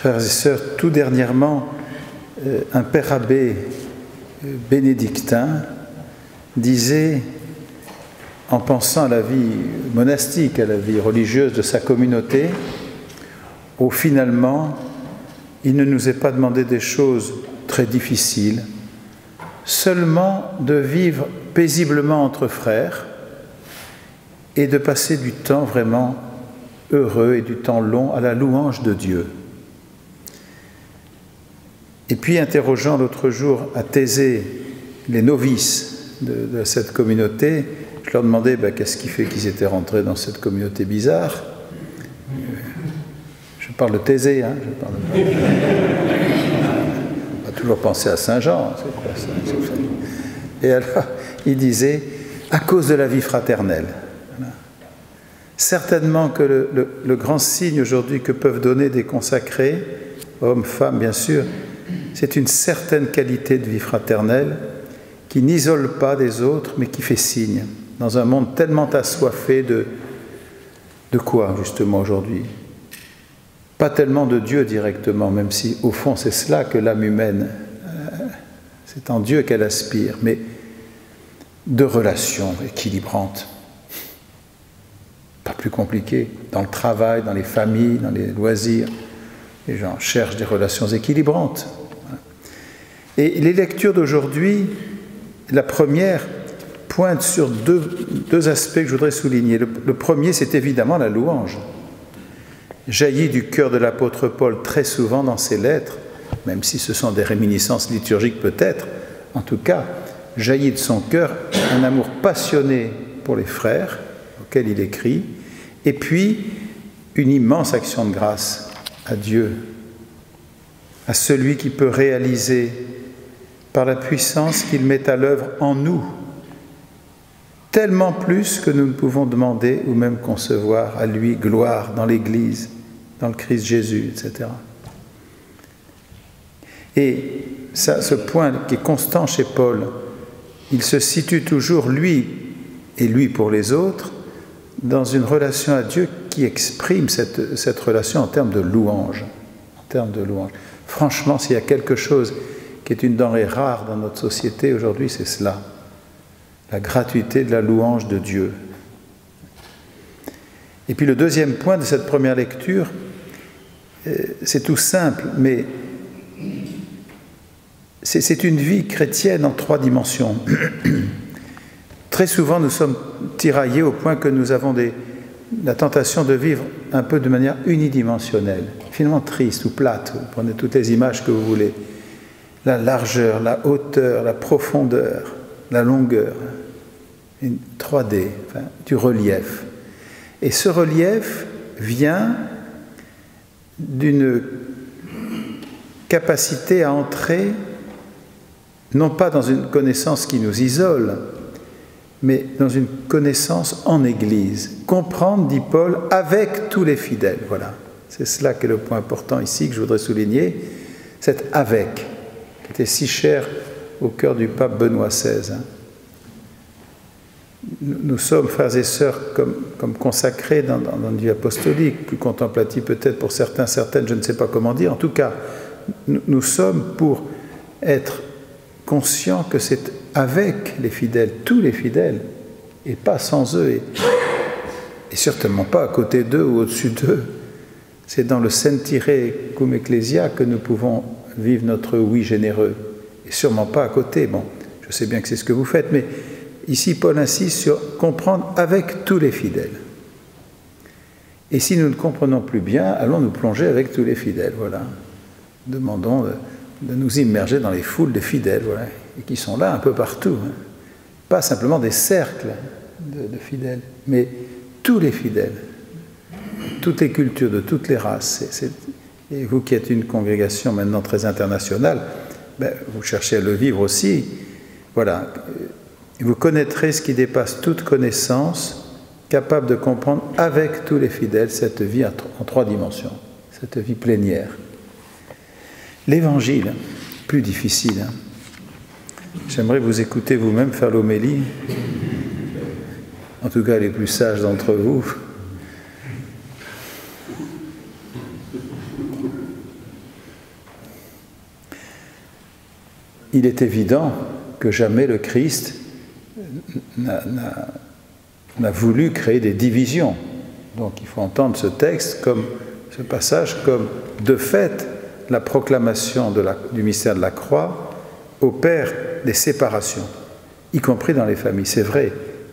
Frères et sœurs, tout dernièrement, un père abbé bénédictin disait, en pensant à la vie monastique, à la vie religieuse de sa communauté, où finalement, il ne nous est pas demandé des choses très difficiles, seulement de vivre paisiblement entre frères et de passer du temps vraiment heureux et du temps long à la louange de Dieu. Et puis, interrogeant l'autre jour à Thésée les novices de cette communauté, je leur demandais qu'est-ce qui fait qu'ils étaient rentrés dans cette communauté bizarre. Je parle de Thésée, hein, on va toujours penser à Saint Jean. C'est quoi ça ? Et alors, il disait, à cause de la vie fraternelle. Voilà. Certainement que le grand signe aujourd'hui que peuvent donner des consacrés, hommes, femmes, bien sûr, c'est une certaine qualité de vie fraternelle qui n'isole pas des autres, mais qui fait signe, dans un monde tellement assoiffé de quoi, justement, aujourd'hui ? Pas tellement de Dieu directement, même si, au fond, c'est cela que l'âme humaine, c'est en Dieu qu'elle aspire, mais de relations équilibrantes. Pas plus compliqué. Dans le travail, dans les familles, dans les loisirs, les gens cherchent des relations équilibrantes. Et les lectures d'aujourd'hui, la première pointe sur deux aspects que je voudrais souligner. Le premier, c'est évidemment la louange. Jaillit du cœur de l'apôtre Paul très souvent dans ses lettres, même si ce sont des réminiscences liturgiques peut-être, en tout cas, jaillit de son cœur un amour passionné pour les frères, auxquels il écrit, et puis une immense action de grâce à Dieu, à celui qui peut réaliser par la puissance qu'il met à l'œuvre en nous, tellement plus que nous ne pouvons demander ou même concevoir à lui gloire dans l'Église, dans le Christ Jésus, etc. Et ça, ce point qui est constant chez Paul, il se situe toujours, lui et lui pour les autres, dans une relation à Dieu qui exprime cette relation en termes de louange. En termes de louange. Franchement, s'il y a quelque chose qui est une denrée rare dans notre société aujourd'hui, c'est cela. La gratuité de la louange de Dieu. Et puis le deuxième point de cette première lecture, c'est tout simple, mais c'est une vie chrétienne en 3 dimensions. Très souvent, nous sommes tiraillés au point que nous avons la tentation de vivre un peu de manière unidimensionnelle, finalement triste ou plate. Vous prenez toutes les images que vous voulez. La largeur, la hauteur, la profondeur, la longueur, une 3D, enfin, du relief. Et ce relief vient d'une capacité à entrer, non pas dans une connaissance qui nous isole, mais dans une connaissance en Église. Comprendre, dit Paul, avec tous les fidèles. Voilà, c'est cela qui est le point important ici que je voudrais souligner, cet « avec », qui était si cher au cœur du pape Benoît XVI. Nous sommes, frères et sœurs, comme consacrés dans une vie apostolique, plus contemplative peut-être pour certains, certaines, je ne sais pas comment dire. En tout cas, nous sommes pour être conscients que c'est avec les fidèles, tous les fidèles, et pas sans eux, et certainement pas à côté d'eux ou au-dessus d'eux. C'est dans le sentire cum ecclesia que nous pouvons vivre notre oui généreux, et sûrement pas à côté. Bon, je sais bien que c'est ce que vous faites, mais ici Paul insiste sur comprendre avec tous les fidèles. Et si nous ne comprenons plus bien, allons nous plonger avec tous les fidèles, voilà. Demandons de nous immerger dans les foules de fidèles, voilà, et qui sont là un peu partout. Hein. Pas simplement des cercles de fidèles, mais tous les fidèles, toutes les cultures, de toutes les races. Et vous qui êtes une congrégation maintenant très internationale, vous cherchez à le vivre aussi. Voilà. Vous connaîtrez ce qui dépasse toute connaissance, capable de comprendre avec tous les fidèles cette vie en 3 dimensions, cette vie plénière. L'Évangile, plus difficile. Hein. J'aimerais vous écouter vous-même faire l'homélie. En tout cas, les plus sages d'entre vous. il est évident que jamais le Christ n'a voulu créer des divisions. Donc il faut entendre ce texte, comme ce passage, comme de fait la proclamation du mystère de la croix opère des séparations, y compris dans les familles, c'est vrai,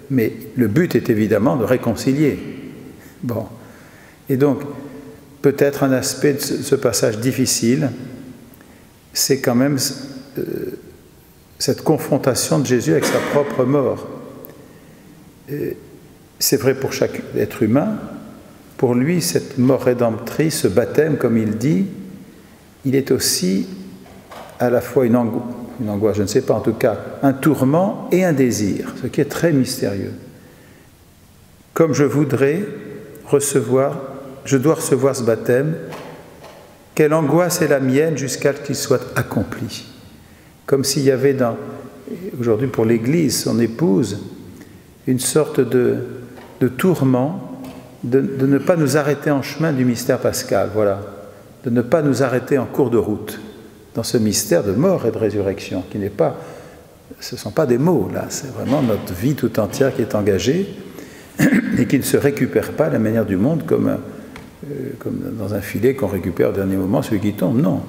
mais le but est évidemment de réconcilier. Bon. Et donc, peut-être un aspect de ce passage difficile, c'est quand même cette confrontation de Jésus avec sa propre mort. C'est vrai pour chaque être humain. Pour lui, cette mort rédemptrice, ce baptême, comme il dit, il est aussi à la fois une angoisse, je ne sais pas, en tout cas, un tourment et un désir, ce qui est très mystérieux. Comme je voudrais je dois recevoir ce baptême, quelle angoisse est la mienne jusqu'à ce qu'il soit accompli. Comme s'il y avait aujourd'hui pour l'Église, son épouse, une sorte de tourment de ne pas nous arrêter en chemin du mystère pascal, voilà, de ne pas nous arrêter en cours de route dans ce mystère de mort et de résurrection, qui n'est pas, ce ne sont pas des mots, là, c'est vraiment notre vie tout entière qui est engagée et qui ne se récupère pas à la manière du monde comme dans un filet qu'on récupère au dernier moment, celui qui tombe. Non,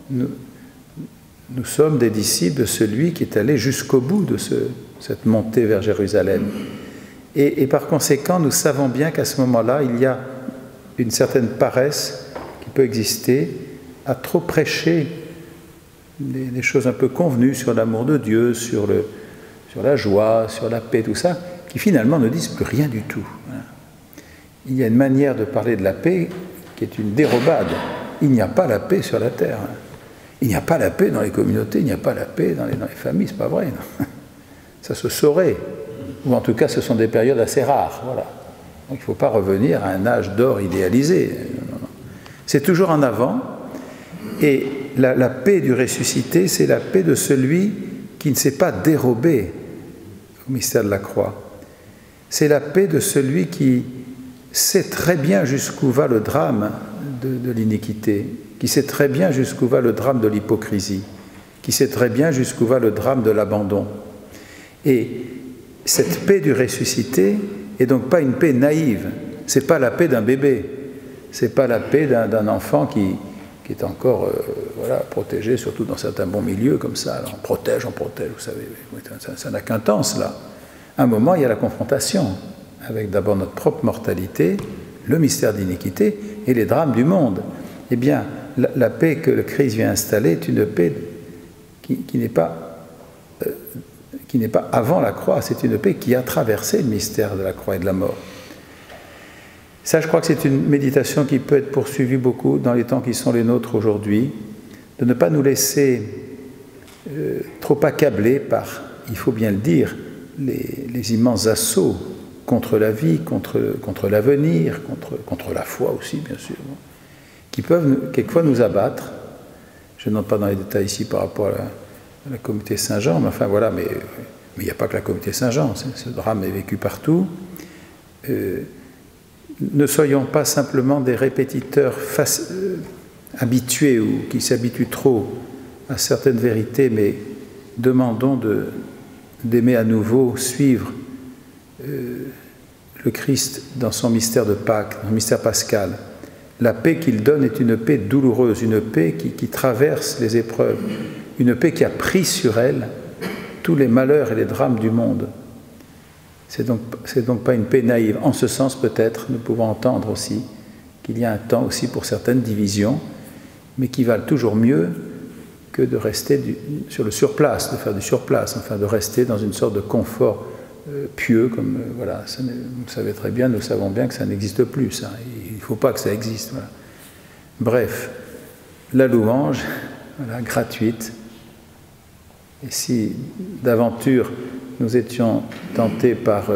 nous sommes des disciples de celui qui est allé jusqu'au bout de cette montée vers Jérusalem. Et par conséquent, nous savons bien qu'à ce moment-là, il y a une certaine paresse qui peut exister à trop prêcher des choses un peu convenues sur l'amour de Dieu, sur la joie, sur la paix, tout ça, qui finalement ne disent plus rien du tout. Il y a une manière de parler de la paix qui est une dérobade. Il n'y a pas la paix sur la terre. Il n'y a pas la paix dans les communautés, il n'y a pas la paix dans les familles, c'est pas vrai. Non. Ça se saurait. Ou en tout cas, ce sont des périodes assez rares. Voilà. Donc il ne faut pas revenir à un âge d'or idéalisé. Non. C'est toujours en avant. Et la paix du ressuscité, c'est la paix de celui qui ne s'est pas dérobé au mystère de la croix. C'est la paix de celui qui sait très bien jusqu'où va le drame de l'iniquité, qui sait très bien jusqu'où va le drame de l'hypocrisie, qui sait très bien jusqu'où va le drame de l'abandon. Et cette paix du ressuscité n'est donc pas une paix naïve, ce n'est pas la paix d'un bébé, ce n'est pas la paix d'un enfant qui est encore protégé, surtout dans certains bons milieux comme ça. Alors on protège, vous savez, ça n'a qu'un temps cela. À un moment, il y a la confrontation avec d'abord notre propre mortalité, le mystère d'iniquité et les drames du monde. Eh bien, la paix que le Christ vient installer est une paix qui n'est pas avant la croix, c'est une paix qui a traversé le mystère de la croix et de la mort. Ça, je crois que c'est une méditation qui peut être poursuivie beaucoup dans les temps qui sont les nôtres aujourd'hui, de ne pas nous laisser trop accabler par, il faut bien le dire, les immenses assauts contre la vie, contre l'avenir, contre la foi aussi, bien sûr, qui peuvent quelquefois nous abattre. Je n'entre pas dans les détails ici par rapport à la communauté Saint-Jean, mais enfin voilà, mais il n'y a pas que la communauté Saint-Jean, ce drame est vécu partout. Ne soyons pas simplement des répétiteurs habitués ou qui s'habituent trop à certaines vérités, mais demandons d'aimer à nouveau, suivre le Christ dans son mystère de Pâques, dans le mystère pascal. La paix qu'il donne est une paix douloureuse, une paix qui traverse les épreuves, une paix qui a pris sur elle tous les malheurs et les drames du monde. C'est donc pas une paix naïve. En ce sens, peut-être, nous pouvons entendre aussi qu'il y a un temps aussi pour certaines divisions, mais qui valent toujours mieux que de rester sur le surplace, de faire du surplace, enfin de rester dans une sorte de confort pieux, comme voilà, vous savez très bien, nous savons bien que ça n'existe plus, ça. Il ne faut pas que ça existe. Voilà. Bref, la louange, voilà, gratuite. Et si d'aventure nous étions tentés par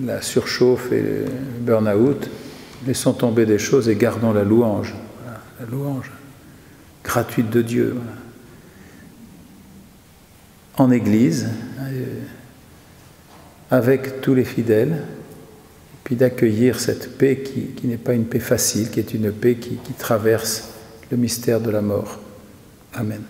la surchauffe et le burn-out, laissons tomber des choses et gardons la louange. Voilà, la louange gratuite de Dieu. Voilà. En Église, avec tous les fidèles, puis d'accueillir cette paix qui n'est pas une paix facile, qui est une paix qui traverse le mystère de la mort. Amen.